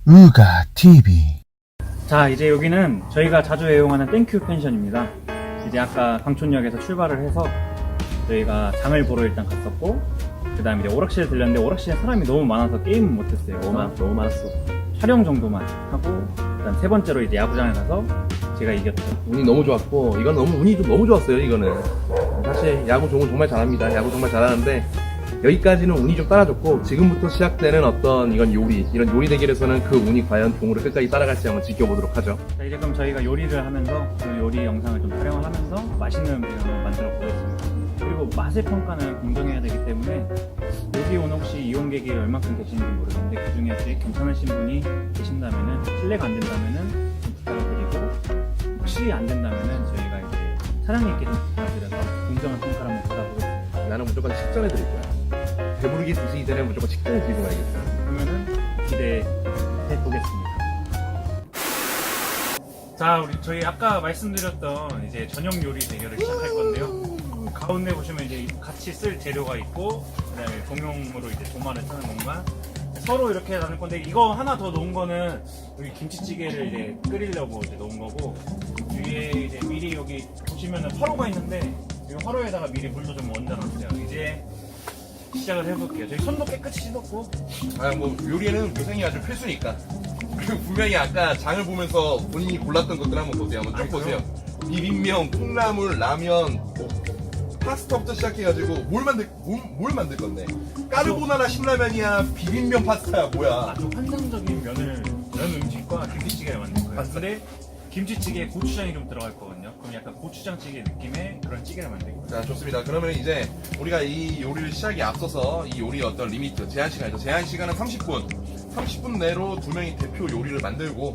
우가 TV. 자, 이제 여기는 저희가 자주 애용하는 땡큐 펜션입니다. 이제 아까 광촌역에서 출발을 해서 저희가 장을 보러 일단 갔었고, 그 다음에 이제 오락실에 들렸는데 오락실에 사람이 너무 많아서 게임은 못했어요. 너무 많았어. 촬영 정도만 하고, 일단 세 번째로 이제 야구장에 가서 제가 이겼죠. 운이 너무 좋았고, 이건 운이 좀 너무 좋았어요, 이거는. 사실 야구 종은 정말 잘합니다. 야구 정말 잘하는데, 여기까지는 운이 좀 따라줬고, 지금부터 시작되는 어떤 이런 요리 대결에서는 그 운이 과연 종으로 끝까지 따라갈지 한번 지켜보도록 하죠. 자, 이제 그럼 저희가 요리를 하면서 그 요리 영상을 좀 촬영을 하면서 맛있는 음식을 한번 만들어 보겠습니다. 그리고 맛의 평가는 공정해야 되기 때문에 여기 오늘 혹시 이용객이 얼마큼 계시는지 모르겠는데 그 중에 혹시 괜찮으신 분이 계신다면은, 실례가 안 된다면은 좀 부탁을 드리고, 혹시 안 된다면은 저희가 이제 사장님께 좀 부탁드려서 공정한 평가를 한번 받아보겠습니다. 나는 무조건 식전에 드릴 거야. 배부르게 드시기 전에 무조건 식전에 드리고 가야겠다. 그러면은 기대해 보겠습니다. 자, 저희 아까 말씀드렸던 이제 저녁 요리 대결을 시작할 건데요. 가운데 보시면 이제 같이 쓸 재료가 있고, 그다음에 공용으로 이제 도마를 쓰는 공간, 서로 이렇게 나눌 건데, 이거 하나 더 놓은 거는 여기 김치찌개를 이제 끓이려고 이제 놓은 거고, 위에 이제 미리 여기 보시면은 화로가 있는데, 이 화로에다가 미리 물도 좀 얹어놨어요. 이제 시작을 해볼게요. 저희 손도 깨끗이 씻었고. 요리에는 위생이 아주 필수니까. 그리고 분명히 아까 장을 보면서 본인이 골랐던 것들 한번 보세요. 한번 쭉 보세요. 비빔면, 콩나물, 라면, 파스타부터 시작해가지고 뭘 만들 건데? 까르보나라 신라면이야, 비빔면 파스타야, 뭐야? 아주 환상적인 면 음식과 김치찌개를 만들 거예요. 근데 김치찌개에 고추장이 좀 들어갈 거거든요. 그럼 약간 고추장찌개 느낌의 그런 찌개를 만들 거예요. 자, 좋습니다. 그러면 이제 우리가 이 요리를 시작에 앞서서 이 요리의 어떤 리미트, 제한 시간이죠. 제한 시간은 30분. 30분 내로 두 명이 대표 요리를 만들고,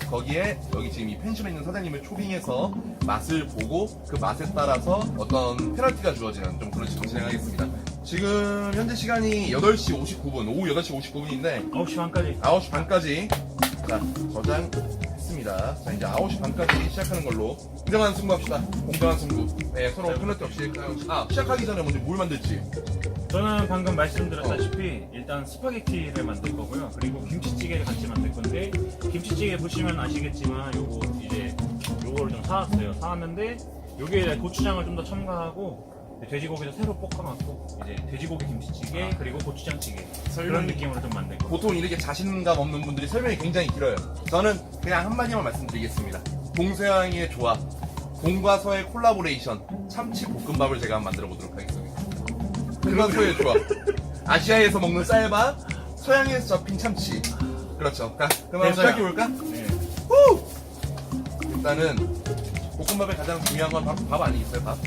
거기에 여기 지금 이 펜션에 있는 사장님을 초빙해서 맛을 보고 그 맛에 따라서 어떤 페널티가 주어지는 좀 그런 식으로 진행하겠습니다. 지금 현재 시간이 8시 59분, 오후 8시 59분인데 9시 반까지. 9시 반까지 자, 저장했습니다. 자, 이제 9시 반까지 시작하는 걸로 공정한 승부합시다. 공정한 승부. 네, 서로 페널티 없이. 시작하기 전에 먼저 뭘 만들지? 저는 방금 말씀드렸다시피 일단 스파게티를 만들 거고요. 그리고 김치찌개를 같이 만들 건데, 김치찌개 보시면 아시겠지만 요거를 좀 사왔는데 여기에 고추장을 좀 더 첨가하고 돼지고기도 새로 볶아놨고, 이제 돼지고기 김치찌개 그리고 고추장찌개 그런 느낌으로 좀 만들 거예요. 보통 이렇게 자신감 없는 분들이 설명이 굉장히 길어요. 저는 그냥 한마디만 말씀드리겠습니다. 동서양의 조합, 동과 서의 콜라보레이션, 참치 볶음밥을 제가 한번 만들어 보도록 하겠습니다. 그런 서의 조합. 아시아에서 먹는 쌀밥, 서양에서 잡힌 참치. 그렇죠. 자, 그럼 한번 시작해 볼까? 네. 일단은 볶음밥의 가장 중요한 건 밥 아니겠어요? 밥.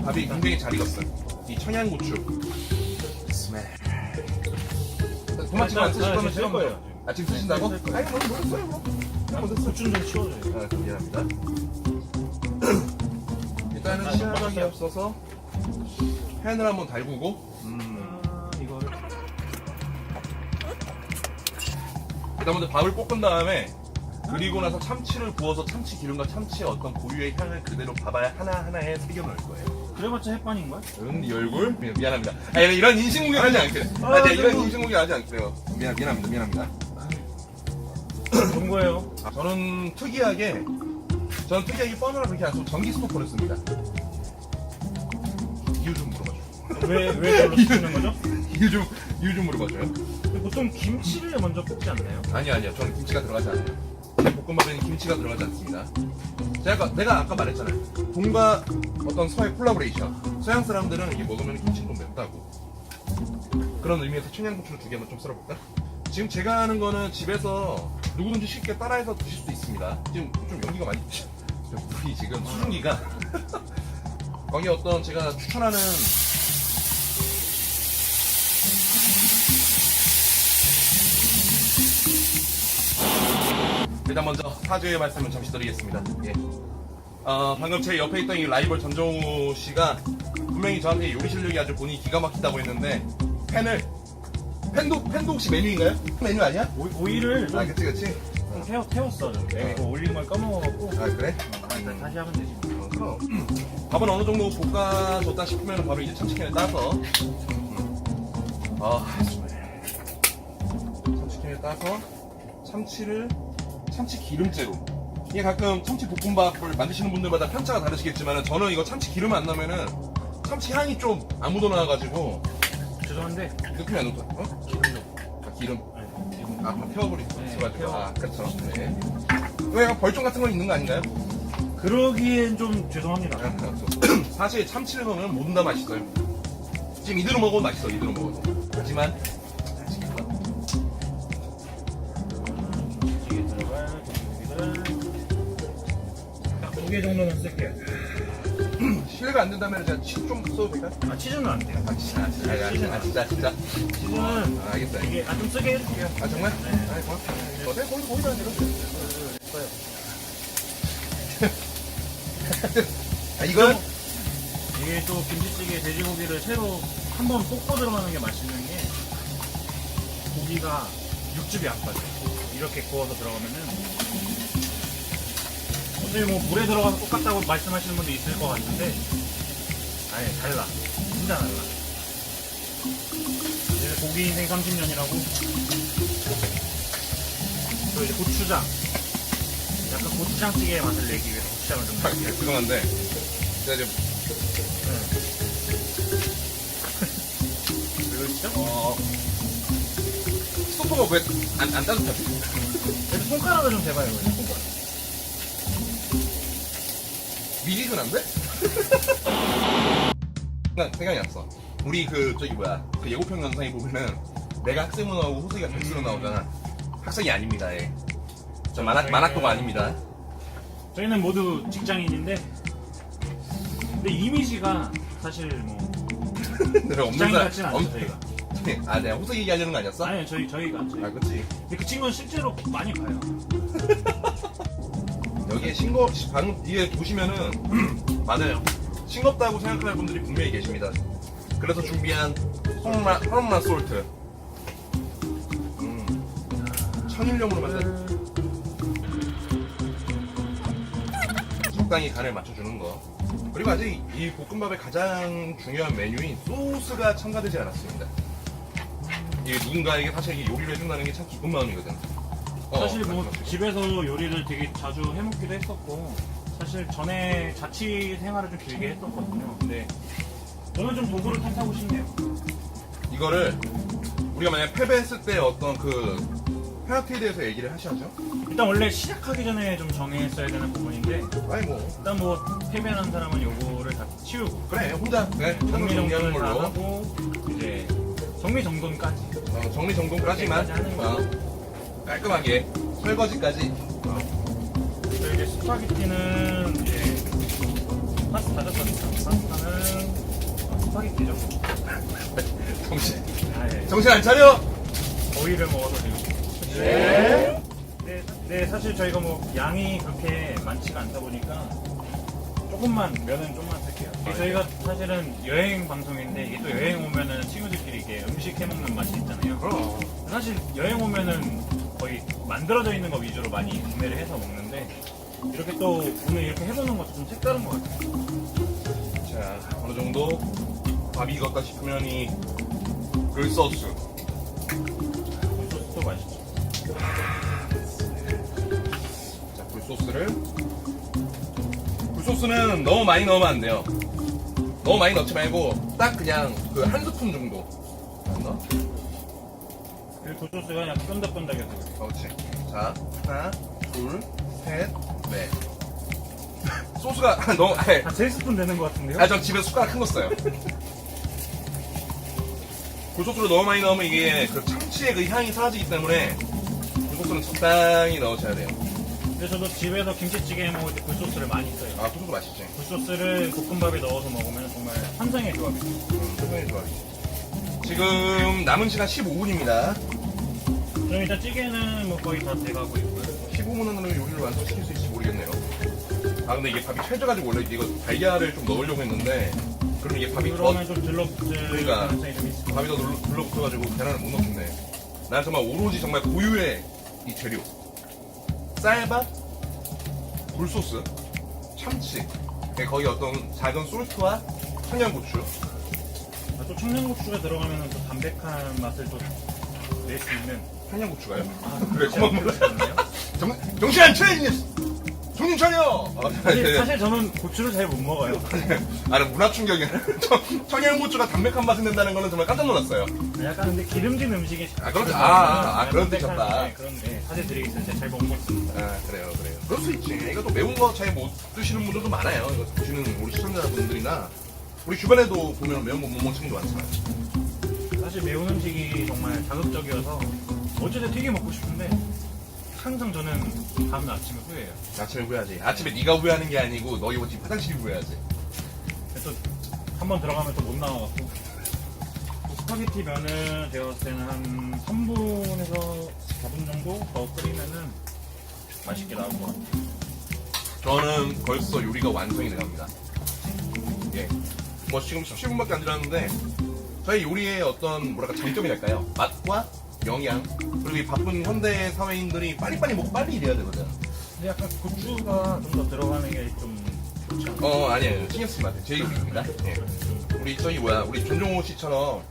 밥이 굉장히 잘 익었어요. 이 청양고추. 스멜. 토마토 안 쓰실 거면 쓸 거예요. 지금 쓰신다고? 네, 쓸 거예요. 아니, 뭐 써요, 뭐. 고추는 좀 치워줘요. 미안합니다. 일단은 시작하기 앞서서 팬을 한번 달구고, 이거를 일단 먼저 밥을 볶은 다음에, 그리고 나서 참치를 구워서 참치 기름과 참치의 어떤 고유의 향을 그대로 밥 하나하나에 새겨 넣을 거예요. 그래봤자 햇반인걸? 이 얼굴? 미안합니다. 이런 인신공격 하지 않게요. 이런 인신공격 하지 않게요. 미안합니다. 좋은 거예요. 저는 특이하게 뻔하라 그렇게 안 쓰고 전기 스토커를 씁니다. 이유 좀 물어봐줘요. 왜 저로 쓰는 거죠? 이유 좀 물어봐줘요. 보통 김치를 먼저 볶지 않나요? 아니요. 저는 김치가 들어가지 않아요. 제 볶음밥에는 김치가 들어가지 않습니다. 내가 아까 말했잖아요. 동과 어떤 서의 콜라보레이션. 서양 사람들은 이게 먹으면 김치가 좀 맵다고. 그런 의미에서 청양고추를 2개만 좀 썰어볼까? 지금 제가 하는 거는 집에서 누구든지 쉽게 따라해서 드실 수 있습니다. 지금 좀 연기가 많이 불이 지금 수증기가 거기 어떤 제가 추천하는 일단 먼저 사죄의 말씀을 잠시 드리겠습니다. 예. 방금 제 옆에 있던 이 라이벌 전정우 씨가 분명히 저한테 요리 실력이 아주 본인이 기가 막히다고 했는데 팬도 혹시 메뉴인가요? 메뉴 아니야? 오이를 좀 그치. 태웠어. 좀. 내가 이거 올린 걸 까먹어갖고. 그래? 다시 하면 되지. 밥은 어느 정도 볶아줬다 싶으면 바로 이제 참치캔을 따서 참치캔을 따서 참치 기름째로. 이게 가끔 참치 볶음밥을 만드시는 분들마다 편차가 다르시겠지만 저는 이거 참치 기름 안 넣으면은 참치 향이 좀 안 묻어나와가지고 죄송한데 느낌이 안 묻어. 어? 기름 좀. 아 기름. 아 태워버리고 네, 있어가지고. 태워. 아 그렇죠. 네. 왜 약간 벌점 같은 거 있는 거 아닌가요? 그러기엔 좀 죄송합니다. 사실 참치를 넣으면 모든 다 맛있어요. 지금 이대로 먹어도 맛있어. 이대로 먹어도. 하지만 아직 김치찌개 들어갈 고기를 딱 2개 정도는 쓸게요. 실례가 안 된다면 제가 치즈 좀 써도 될까요? 아 치즈는 안 돼요. 진짜. 치즈는 알겠어요. 이게 좀 쓰게 해줄게요. 아 정말? 네. 아 고맙다. 어제 거기다 내려. 써요. 아 이건 이게 또 김치찌개 돼지고기를 새로 한번 볶고 들어가는 게 맛있는 게 고기가 육즙이 안 빠져요. 이렇게 구워서 들어가면은 어차피 뭐 물에 들어가서 똑같다고 말씀하시는 분도 있을 것 같은데 아예 달라. 진짜 달라. 이제 고기 인생 30년이라고 그리고 이제 고추장 약간 고추장찌개의 맛을 내기 위해서 고추장을 좀 넣을게요. 죄송한데 제가 지금 왜 그러시죠? 스토퍼가 왜 안 따뜻하지? 그래도 손가락을 좀 대봐요. 그냥. 손가락. 미지근한데? 생각이 났어. 우리 저기 뭐야 그 예고편 영상에 보면은 내가 학생으로 나오고 호수이가 백수로 나오잖아. 학생이 아닙니다. 예. 저 만학도가 아닙니다. 저희는 모두 직장인인데 근데 이미지가 사실 뭐 내가 없는 직장인 사람 같진 않죠 저희가. 아 내가 호수 얘기하려는 거 아니었어? 아니요 저희가 아 그치. 근데 그 친구는 실제로 많이 가요. 여기에 방금 이게 보시면은 맞아요. 싱겁다고 생각하는 분들이 분명히 계십니다. 그래서 준비한 허름한 솔트. 천일염으로 만든 적당히 간을 맞춰주는 거. 그리고 아직 이 볶음밥의 가장 중요한 메뉴인 소스가 첨가되지 않았습니다. 이게 누군가에게 사실 이 요리를 해준다는 게 참 기쁜 마음이거든. 사실 뭐 말씀하세요. 집에서 요리를 되게 자주 해먹기도 했었고 사실 전에 자취 생활을 좀 길게 했었거든요. 근데 저는 좀 도구를 탓하고 싶네요. 이거를 우리가 만약 패배했을 때 어떤 그 페널티에 대해서 얘기를 하셔야죠. 일단 원래 시작하기 전에 좀 정했어야 되는 부분인데 아니 뭐 일단 뭐 패배한 사람은 요거를 다 치우고 그래 혼자 네, 정리정돈하는 정리정돈을 다 걸로 하고 이제 정리정돈까지 정리정돈까지만 그렇게까지 하는 거. 깔끔하게 설거지까지 그리고 이제 스파게티는 이제 파스타죠 파스타는 스파게티죠. 정신 안 차려? 오이를 먹어서 지금. 네, 사실 저희가 뭐 양이 그렇게 많지가 않다 보니까 조금만 면은 좀만 쓸게요. 저희가 사실은 여행 방송인데 이게 또 여행 오면은 친구들끼리 이렇게 음식 해 먹는 맛이 있잖아요. 그럼 사실 여행 오면은 거의 만들어져 있는 거 위주로 많이 구매를 해서 먹는데 이렇게 또 오늘 이렇게 해보는 것도 좀 색다른 것 같아요. 자 어느 정도 밥이 익었다 싶으면 이 굴소스 소스도 맛있죠. 자 굴소스는 너무 많이 넣으면 안 돼요. 너무 많이 넣지 말고 딱 그냥 그 한 스푼 정도 넣어. 그리고 굴소스가 그냥 쫀득쫀득해서 그렇지. 자, 하나, 둘, 셋, 넷. 소스가 너무, 한 3스푼 되는 것 같은데요? 전 집에 숟가락 큰 거 써요. 굴소스를 너무 많이 넣으면 이게 그 참치의 그 향이 사라지기 때문에 굴소스는 적당히 넣으셔야 돼요. 근데 저도 집에서 김치찌개 해 먹을 때 굴소스를 많이 써요. 아, 굴소스 맛있지. 굴소스를 볶음밥에 넣어서 먹으면 정말 환상의 조합이에요. 상당히 좋아요. 지금 남은 시간 15분입니다. 그럼 일단 찌개는 뭐 거의 다 돼가고 있고요. 15분 안으로 요리를 완성시킬 수 있을지 모르겠네요. 아, 근데 이게 밥이 채져가지고 원래 이거 달걀을 좀 넣으려고 했는데 그럼 이게 밥이 그러면 좀 들러붙을 그러니까. 가능성이 좀 있을 것 밥이 더 눌러붙어가지고 계란을 못 넣겠네. 난 정말 오로지 정말 고유의 이 재료. 쌀밥, 굴소스, 참치, 거기 어떤 작은 솔트와 청양고추. 또 청양고추가 들어가면 또 담백한 맛을 또 낼 수 있는 청양고추가요? 그래, 그만 그러시나요? 정신 안 차려! 정신 차려! 사실 저는 고추를 잘 못 먹어요. 아, 문화 충격이야. 청양고추가 담백한 맛이 낸다는 거는 정말 깜짝 놀랐어요. 약간 근데 기름진 음식이 그렇죠. 그런 뜻이었다. 네, 그런데 사실 드리겠습니다. 제가 잘 못 먹습니다. 아, 그래요. 그럴 수 있지. 이거 또 매운 거 잘 못 드시는 분들도 많아요. 이거 보시는 우리 시청자분들이나 우리 주변에도 보면 매운 거 못 먹는 친구도 많잖아요. 사실 매운 음식이 정말 자극적이어서 어쨌든 튀겨 먹고 싶은데 항상 저는 다음날 아침에 후회해요. 아침에 후회하지. 아침에 네가 후회하는 게 아니고 너희 집 화장실이 후회하지. 또 한 번 들어가면 또 못 나와갖고 스파게티 면은 제가 봤을 때는 한 3분에서 4분 정도 더 끓이면은 맛있게 나올 것 같아요. 저는 벌써 요리가 완성이 돼갑니다. 예. 뭐 지금 17분밖에 안 지났는데 저희 요리의 어떤 뭐랄까 장점이랄까요? 맛과 영양 그리고 이 바쁜 현대 사회인들이 빨리빨리 먹고 빨리 일해야 되거든. 근데 약간 고추가 좀 더 들어가는 게 좀 좋지 않아요? 아니에요. 신경 쓰지 마세요. 제 요리입니다. 예. 우리 우리 전종호 씨처럼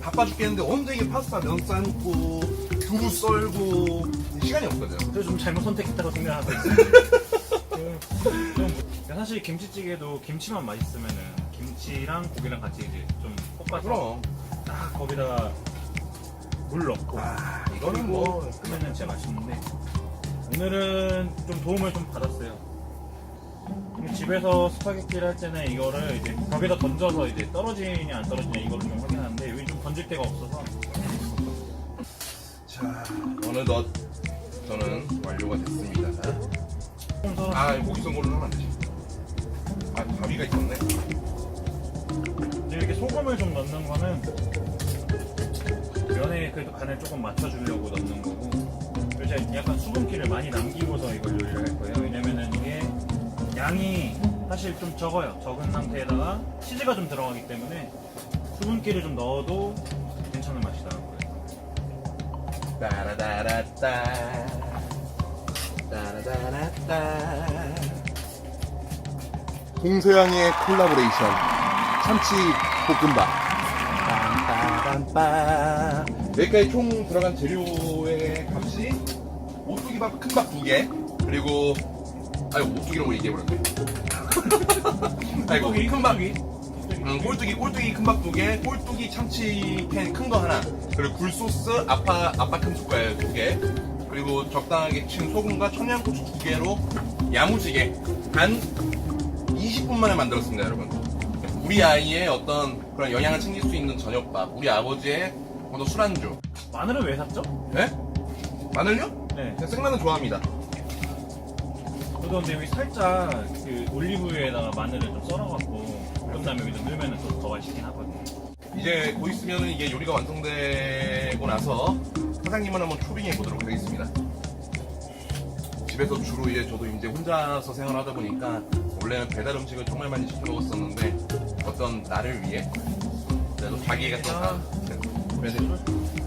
바빠 죽겠는데 언제 이게 파스타 면 삶고 두부 썰고 시간이 없거든. 그래서 좀 잘못 선택했다고 생각하고 있어요. 사실 김치찌개도 김치만 맛있으면은 김치랑 고기랑 같이 이제 좀 볶아서 그럼. 딱 거기다가 물 넣고 이거는 뭐 하면은 진짜 맛있는데 오늘은 좀 도움을 좀 받았어요. 집에서 스파게티를 할 때는 이거를 이제 벽에다 던져서 이제 떨어지냐 안 떨어지냐 이거를 좀 확인하는데 여기 좀 던질 데가 없어서 자 어느덧 저는 완료가 됐습니다. 조금 썰어서 고기 썬 걸로 하면 안 되지. 가위가 있었네. 이제 이렇게 소금을 좀 넣는 거는 면에 그래도 간을 조금 맞춰주려고 넣는 거고 그리고 제가 약간 수분기를 많이 남기고서 이걸 요리를 할 거예요. 왜냐면은 이게 양이 사실 좀 적어요. 적은 상태에다가 치즈가 좀 들어가기 때문에 수분기를 좀 넣어도 괜찮은 맛이 나올 거예요. 따라다라따 따라다라따 공서양의 콜라보레이션 참치 볶음밥 빰빰빰빰 여기까지 총 들어간 재료의 값이 오뚜기밥 큰밥 2개 그리고 오뚜기라고 얘기해버렸네 큰밥 꼴뚜기 큰밥 2개 꼴뚜기 참치 캔 큰 거 하나 그리고 굴소스 아빠 큰 숟갈 2개 그리고 적당하게 친 소금과 청양고추 2개로 야무지게 단 20분 만에 만들었습니다 여러분. 우리 아이의 어떤 그런 영양을 챙길 수 있는 저녁밥 우리 아버지의 어떤 술안주. 마늘은 왜 샀죠? 네? 마늘요? 네. 그냥 생마늘 좋아합니다. 저도 근데 여기 살짝 그 올리브유에다가 마늘을 좀 썰어갖고 볶은 다음에 여기 좀 넣으면 좀 더 맛있긴 하거든요. 이제 곧 있으면 이게 요리가 완성되고 나서 사장님을 한번 초빙해 보도록 하겠습니다. 집에서 주로 저도 이제 혼자서 생활하다 보니까 원래는 배달 음식을 정말 많이 시켜 먹었었는데 어떤 나를 위해 그래도 자기가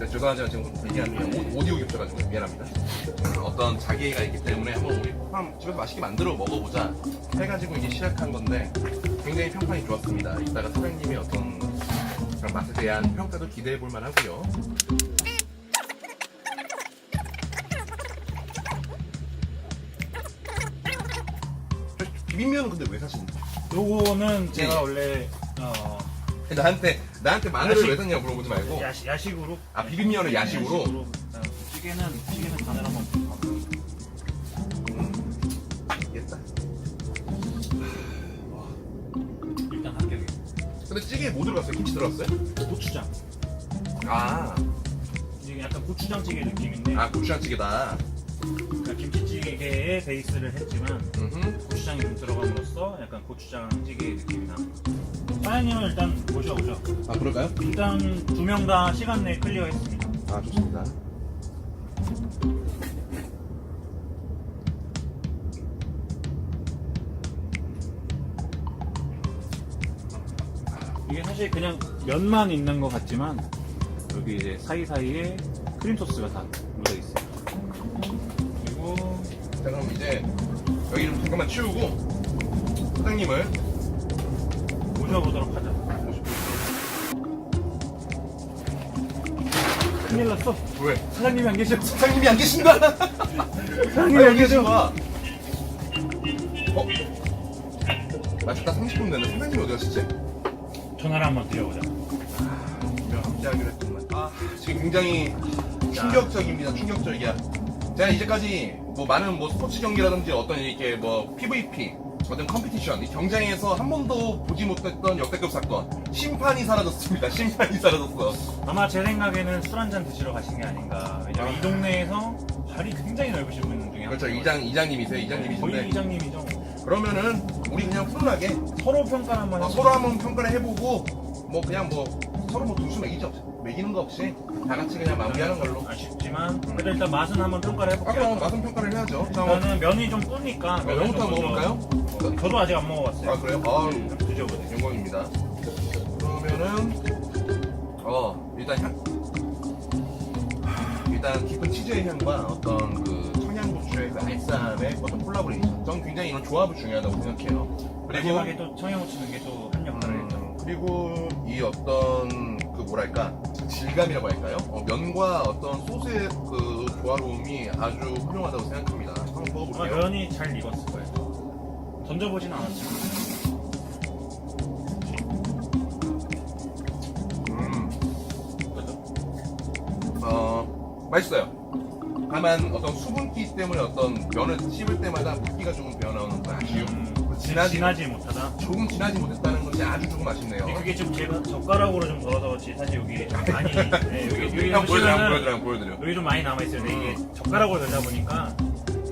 죄송하지만 지금 얘기하면 오디오 겹쳐가지고 미안합니다. 어떤 자기가 있기 때문에 한번 우리 집에서 맛있게 만들어 먹어보자 해가지고 이게 시작한 건데 굉장히 평판이 좋았습니다. 이따가 사장님의 어떤 그런 맛에 대한 평가도 기대해 볼 만하고요. 비빔면은 근데 왜 사시는 거예요? 요거는 제가 예. 원래 나한테 마늘을 야식. 왜 샀냐고 물어보지 말고 야식으로 비빔면을 야식으로? 찌개는 간을 한번 봐볼게요. 알겠다. 일단 합격이에요. 근데 찌개에 뭐 들어갔어요? 김치 들어갔어요? 고추장. 이게 약간 고추장찌개 느낌인데 고추장찌개다. 그러니까 김치찌개의 베이스를 했지만 고추장이 좀 들어감으로써 약간 고추장찌개 느낌이 납니다. 사장님은 일단 모셔오죠. 그럴까요? 일단 2명 다 시간 내에 클리어했습니다. 좋습니다. 이게 사실 그냥 면만 있는 것 같지만 여기 이제 사이사이에 크림 소스가 다 묻어 있어요. 그리고 자 그럼 이제 여기를 잠깐만 치우고 사장님을 모셔보도록 하죠. 큰일 났어. 왜? 사장님이 안 계셔. 사장님이 안 계신다. 사장님이 안 계셔. 거야. 맞다 30분 됐는데 사장님이 어디 가시지? 전화를 한번 드려보자. 함께 하기로 했지만 지금 굉장히 충격적입니다. 충격적이야. 제가 이제까지 뭐 많은 뭐 스포츠 경기라든지 어떤 이렇게 뭐 PVP 어떤 컴피티션 이 경쟁에서 한 번도 보지 못했던 역대급 사건. 심판이 사라졌습니다. 심판이 사라졌어. 아마 제 생각에는 술 한잔 드시러 가신 게 아닌가. 왜냐면 이 동네에서 발이 굉장히 넓으신 분 중에 그렇죠. 한 분이거든요. 이장님이세요. 거의 이장님이신데 이장님이죠. 그러면은 우리 그냥 훈훈하게 서로 평가를 한번 해보자. 서로 한번 평가를 해보고 뭐 그냥 뭐 서로 뭐 등수 매기는 거 없이 다 같이 그냥 마무리하는 걸로. 아쉽지만 그래도 일단 맛은 한번 평가를 해볼게요. 그럼 맛은 평가를 해야죠. 자, 일단은 면이 좀 뿌니까 면부터 좀 먼저- 먹어볼까요? 저도 아직 안 먹어봤어요. 아 그래요? 아유 드셔보세요. 영광입니다. 그러면은 일단 깊은 치즈의 향과 어떤 그 청양고추의 그 알싸함의 어떤 콜라보레이션. 전 굉장히 이런 조합이 중요하다고 생각해요. 그리고 마지막에 또 청양고추 넣은 게 또 한 역할을 했죠. 그리고 이 어떤 그 뭐랄까 질감이라고 할까요? 면과 어떤 소스의 그 조화로움이 아주 훌륭하다고 생각합니다. 한번 아마 먹어볼게요. 면이 잘 익었을 거예요. 던져보진 않았지만. 맛있어요. 다만 어떤 수분기 때문에 어떤 면을 씹을 때마다 물기가 조금 배어나오는 그 아쉬움. 진하지 못하다. 조금 진하지 못했다는 것이 아주 조금 아쉽네요. 근데 그게 좀 제가 젓가락으로 좀 덜어서 그렇지 사실 여기 좀 많이 여기 형 보시면은 보여드려. 여기 좀 많이 남아있어요. 근데 이게 젓가락으로 덜다 보니까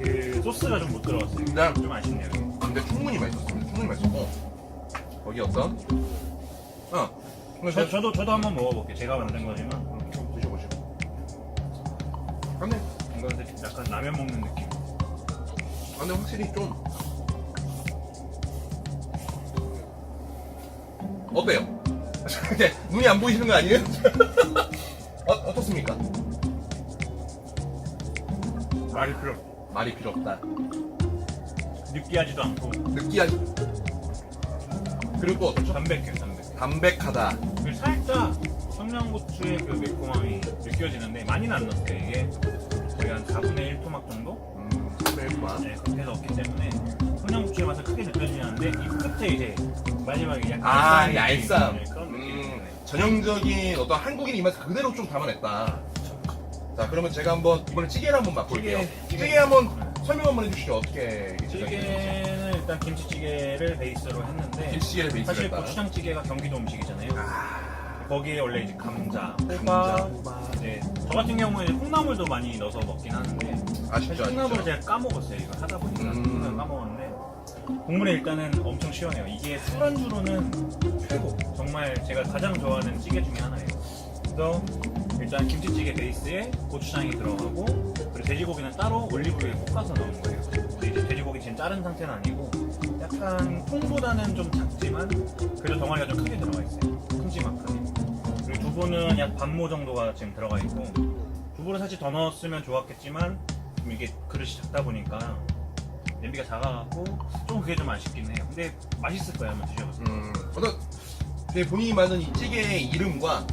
그 소스가 좀 못 들어갔어요. 그냥- 좀 아쉽네요. 근데 충분히 맛있었습니다. 충분히 맛있었고 거기 어떤 저도 한번 먹어볼게요. 제가 만든 거지만 좀 드셔보시고. 근데 이건 약간 라면 먹는 느낌. 근데 확실히 좀 어때요? 근데 눈이 안 보이시는 거 아니에요? 어떻습니까? 말이 필요 없다. 느끼하지도 않고 느끼하지. 그리고 또 어떻죠? 담백해요. 담백하다. 그리고 살짝 청양고추의 그 매콤함이 느껴지는데 많이는 안 넣었어요. 이게 거의 한 4분의 1 토막 정도? 매콤한. 네, 그렇게 넣었기 때문에 청양고추의 맛은 크게 느껴지지 않는데 이 끝에 이제 마지막에 약간 얄쌈. 네, 그런 느낌이 전형적인 어떤 한국인 입맛 그대로 좀 담아냈다. 자, 그러면 제가 한번 이번에 찌개를 한번 맛볼게요. 찌개 한번 설명 한번 해주시죠. 어떻게 이게 제작이 되는지. 찌개는 일단 김치찌개를 베이스로 했는데 김치찌개를 베이스로 사실 했다. 고추장찌개가 경기도 음식이잖아요. 거기에 원래 이제 감자, 감자, 호박, 이제 저 같은 경우에 콩나물도 많이 넣어서 먹긴 하는데 사실 아쉽죠, 콩나물을 아쉽죠. 제가 까먹었어요. 이거 하다 보니까 콩나물 까먹었는데 국물에 일단은 엄청 시원해요. 이게 술안주로는 최고. 정말 제가 가장 좋아하는 찌개 중에 하나예요. 그래서 일단 김치찌개 베이스에 고추장이 들어가고 그리고 돼지고기는 따로 올리브유에 볶아서 넣은 거예요. 근데 이제 돼지고기 지금 자른 상태는 아니고 약간 콩보다는 좀 작지만 그래도 덩어리가 좀 크게 들어가 있어요. 큼지막하게. 그리고 두부는 약 반모 정도가 지금 들어가 있고 두부를 사실 더 넣었으면 좋았겠지만 좀 이게 그릇이 작다 보니까 냄비가 작아갖고 좀 그게 좀 아쉽긴 해요. 근데 맛있을 거예요. 한번 드셔보세요. 어떤 본인이 만든 이 찌개의 이름과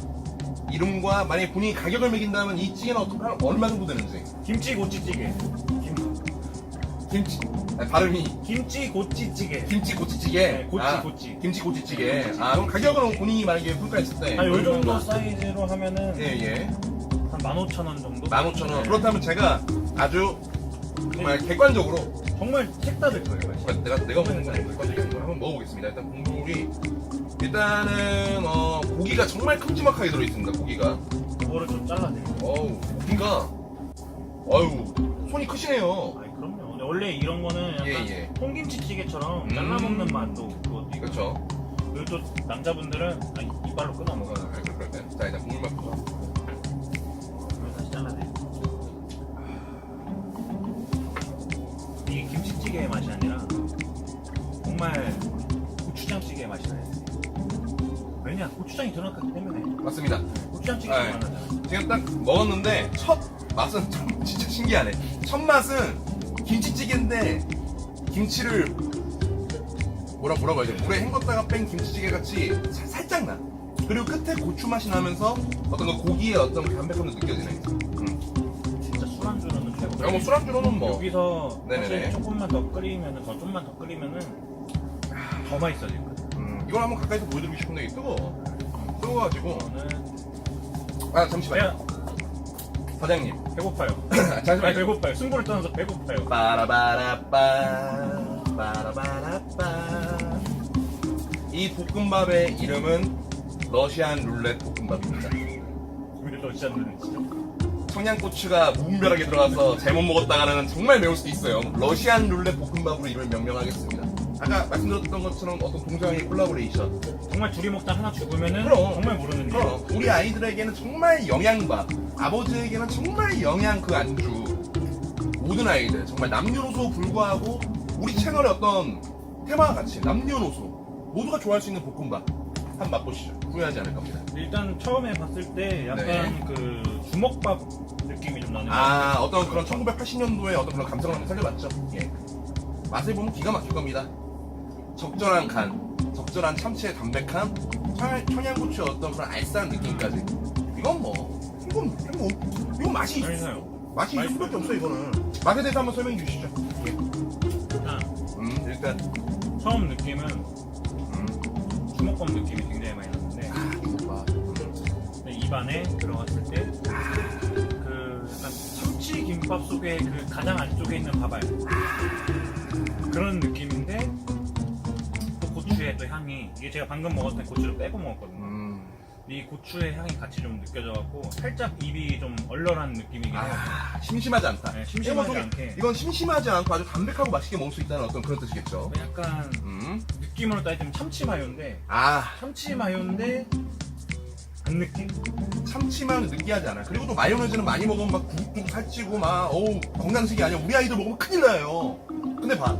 만약에 본인이 가격을 매긴다면 이 찌개는 한 얼마 정도 되는지. 김치고치찌개. 김치 발음이 김치고치찌개. 김치고치찌개. 네, 고치. 김치고치찌개. 그럼 가격은 본인이 만약에 평가했을 때. 요 정도 사이즈로 하면은 예. 한 15,000원 정도? 15,000원. 네. 그렇다면 제가 아주 정말 객관적으로 정말 색다를 거예요. 맛이. 내가 먹는 거는 객관적으로 한번 먹어보겠습니다. 일단 국물이 일단은 고기가 정말 큼지막하게 들어있습니다. 고기가. 그거를 좀 잘라드릴게요. 고기가 손이 크시네요. 아니 그럼요. 근데 원래 이런 거는 약간 예. 통김치찌개처럼 잘라 먹는 맛도 그것도 있고. 그렇죠. 그리고 또 남자분들은 이빨로 끊어 먹어요. 그럴까요? 자, 일단 국물 맛부터. 그걸 다시 잘라드릴게요. 이게 김치찌개의 맛이 아니라 정말 고추장찌개의 맛이 나요. 왜냐? 고추장이 들어갔기 때문에. 맞습니다. 고추장찌개가 아, 예. 많아요. 지금 딱 먹었는데 첫 맛은 참 진짜 신기하네. 첫 맛은 김치찌개인데 김치를 뭐라고 해야 돼? 물에 헹궜다가 뺀 김치찌개 같이 살짝 나. 그리고 끝에 고추 맛이 나면서 어떤 그 고기의 어떤 담백함도 느껴지네. 진짜 술안주로는 최고. 야, 뭐 술안주로는 뭐. 여기서 네네네. 사실 조금만 더 끓이면은 좀만 더 끓이면은 더 맛있어질 거야. 이걸 한번 가까이서 보여드리고 싶은데 이게 뜨거워. 뜨거워가지고. 저는 아 잠시만요. 내가 사장님. 배고파요. 아니, 잠시만요. 배고파요. 승부를 떠나서 배고파요. 빠라바라빠 빠라바라빠. 이 볶음밥의 이름은 러시안 룰렛 볶음밥입니다. 우리 러시아는 진짜. 청양고추가 무분별하게 들어가서 잘못 먹었다가는 정말 매울 수도 있어요. 러시안 룰렛 볶음밥으로 이름을 명명하겠습니다. 아까 말씀드렸던 것처럼 어떤 동서양의 콜라보레이션. 정말 둘이 먹다 하나 죽으면은 그럼. 정말 모르는 일. 그럼 우리 아이들에게는 정말 영양밥, 아버지에게는 정말 영양 그 안주. 모든 아이들 정말 남녀노소 불구하고 우리 채널의 어떤 테마와 같이 남녀노소 모두가 좋아할 수 있는 볶음밥 한번 맛보시죠. 후회하지 않을 겁니다. 일단 처음에 봤을 때 약간 네. 그 주먹밥 느낌이 좀 나는 것 아 같아요. 어떤 그런 1980년도의 어떤 그런 감성을 한번 살려봤죠. 예. 맛을 보면 기가 막힐 겁니다. 적절한 간, 적절한 참치의 담백함, 청양고추의 어떤 그런 알싸한 느낌까지. 이건 맛이 있어. 맛있어요. 맛이 있을 수밖에 없어 이거는. 맛에 대해서 한번 설명해 주시죠. 예. 일단 처음 느낌은 주먹밥 느낌이 굉장히 많이 나는데 근데 입안에 들어갔을 때 그 약간 참치 김밥 속에 그 가장 안쪽에 있는 밥알 그런 느낌인데 또 고추의 또 향이 이게 제가 방금 먹었을 때 고추를 빼고 먹었거든요. 이 고추의 향이 같이 좀 느껴져갖고 살짝 입이 좀 얼얼한 느낌이긴 해요. 심심하지 않다. 네, 심심하지 이건 않게. 이건 심심하지 않고 아주 담백하고 맛있게 먹을 수 있다는 어떤 그런 뜻이겠죠. 약간 느낌으로 따지면 참치 마요인데 참치 마요인데 안 느낌? 참치만 느끼하지 않아요. 그리고 또 마요네즈는 많이 먹으면 막 구룩구룩 살찌고 막 어우 건강식이 아니야. 우리 아이들 먹으면 큰일 나요. 근데 봐.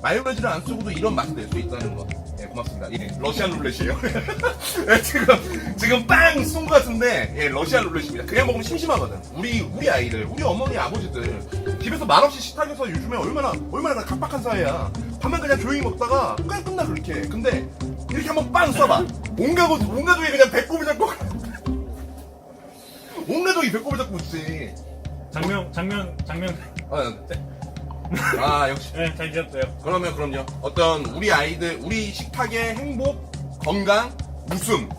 마요네즈를 안 쓰고도 이런 맛을 낼 수 있다는 거. 예, 고맙습니다. 예, 러시안 룰렛이에요. 예, 지금 빵 쏜 것 같은데, 예, 러시안 룰렛입니다. 그냥 먹으면 심심하거든. 우리 아이들, 우리 어머니, 아버지들. 집에서 말없이 식탁에서 요즘에 얼마나 각박한 사회야. 밥만 그냥 조용히 먹다가 그냥 끝나, 그렇게. 근데, 이렇게 한번 빵 쏴봐. 온 가족이 그냥 배꼽을 잡고, 온 가족이 배꼽을 잡고 있지. 장면 역시. 네, 잘 지었어요. 그럼요. 어떤 우리 아이들, 우리 식탁의 행복, 건강, 웃음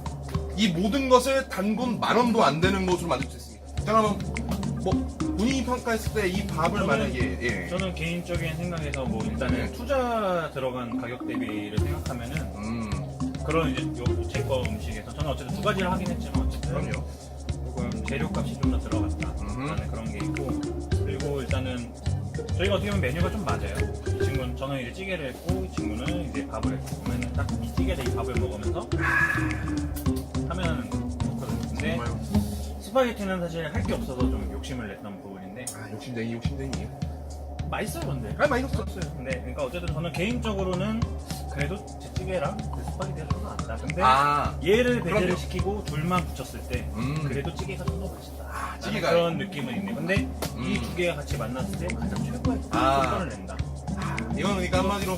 이 모든 것을 단돈 10,000원도 안 되는 것으로 만들 수 있습니다. 자, 그러면 뭐 본인이 평가했을 때 이 밥을 만약에 저는 개인적인 생각에서 뭐 일단은 네. 투자 들어간 가격 대비를 생각하면은 그런 이제 제 거 음식에서 저는 어쨌든 두 가지를 하긴 했지만 어쨌든 그럼요. 조금 재료값이 좀 더 들어갔다. 라는 그런 게 있고 그리고 일단은 저희가 어떻게 보면 메뉴가 좀 맞아요. 이 친구는 저는 이제 찌개를 했고 이 친구는 이제 밥을 했고 그러면 딱 이 찌개를 이 밥을 먹으면서 하면 좋거든요. 근데 정말 스파게티는 사실 할 게 없어서 좀 욕심을 냈던 부분인데 욕심쟁이. 맛있어요 근데. 많이 썼어요. 근데 그러니까 어쨌든 저는 개인적으로는 그래도 제 찌개랑 그 스파게티가 좀 더 낫다. 근데 얘를 배제를 그럼요. 시키고 둘만 붙였을 때 그래도 찌개가 좀 더 맛있다. 찌개가 그런 느낌은 있네. 근데 이 두 개가 같이 만났을 때 가장 최고의 효과를 낸다. 이건 그러니까 한마디로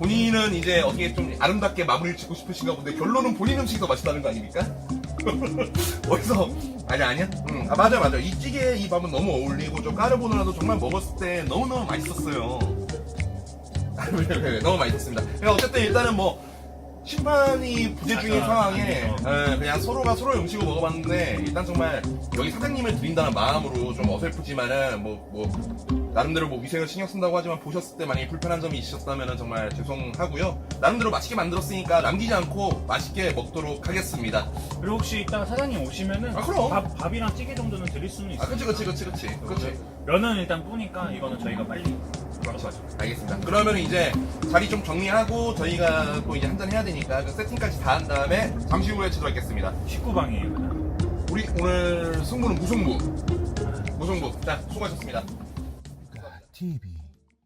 본인은 이제 어떻게 좀 아름답게 마무리를 짓고 싶으신가 본데 결론은 본인 음식이 더 맛있다는 거 아닙니까? 어디서 아니야? 맞아. 이 찌개에 이 밥은 너무 어울리고 저 까르보나라도 정말 먹었을 때 너무너무 맛있었어요. 너무 맛있었습니다. 그러니까 어쨌든 일단은 뭐 심판이 부재중인 상황에 그냥 서로가 서로의 음식을 먹어봤는데 일단 정말 여기 사장님을 드린다는 마음으로 좀 어설프지만은 뭐 나름대로 뭐 위생을 신경 쓴다고 하지만 보셨을 때 만약에 불편한 점이 있으셨다면 정말 죄송하고요. 나름대로 맛있게 만들었으니까 남기지 않고 맛있게 먹도록 하겠습니다. 그리고 혹시 이따가 사장님 오시면은 그럼. 밥이랑 찌개 정도는 드릴 수는 있어요. 그치. 면은 일단 뿌니까 이거는 저희가 빨리 그렇죠. 알겠습니다. 그러면 이제 자리 좀 정리하고 저희가 또 이제 한잔 해야 되니까 그 세팅까지 다 한 다음에 잠시 후에 찾아뵙겠습니다. 19방이에요 그냥. 우리 오늘 승부는 무승부. 자, 수고하셨습니다. TV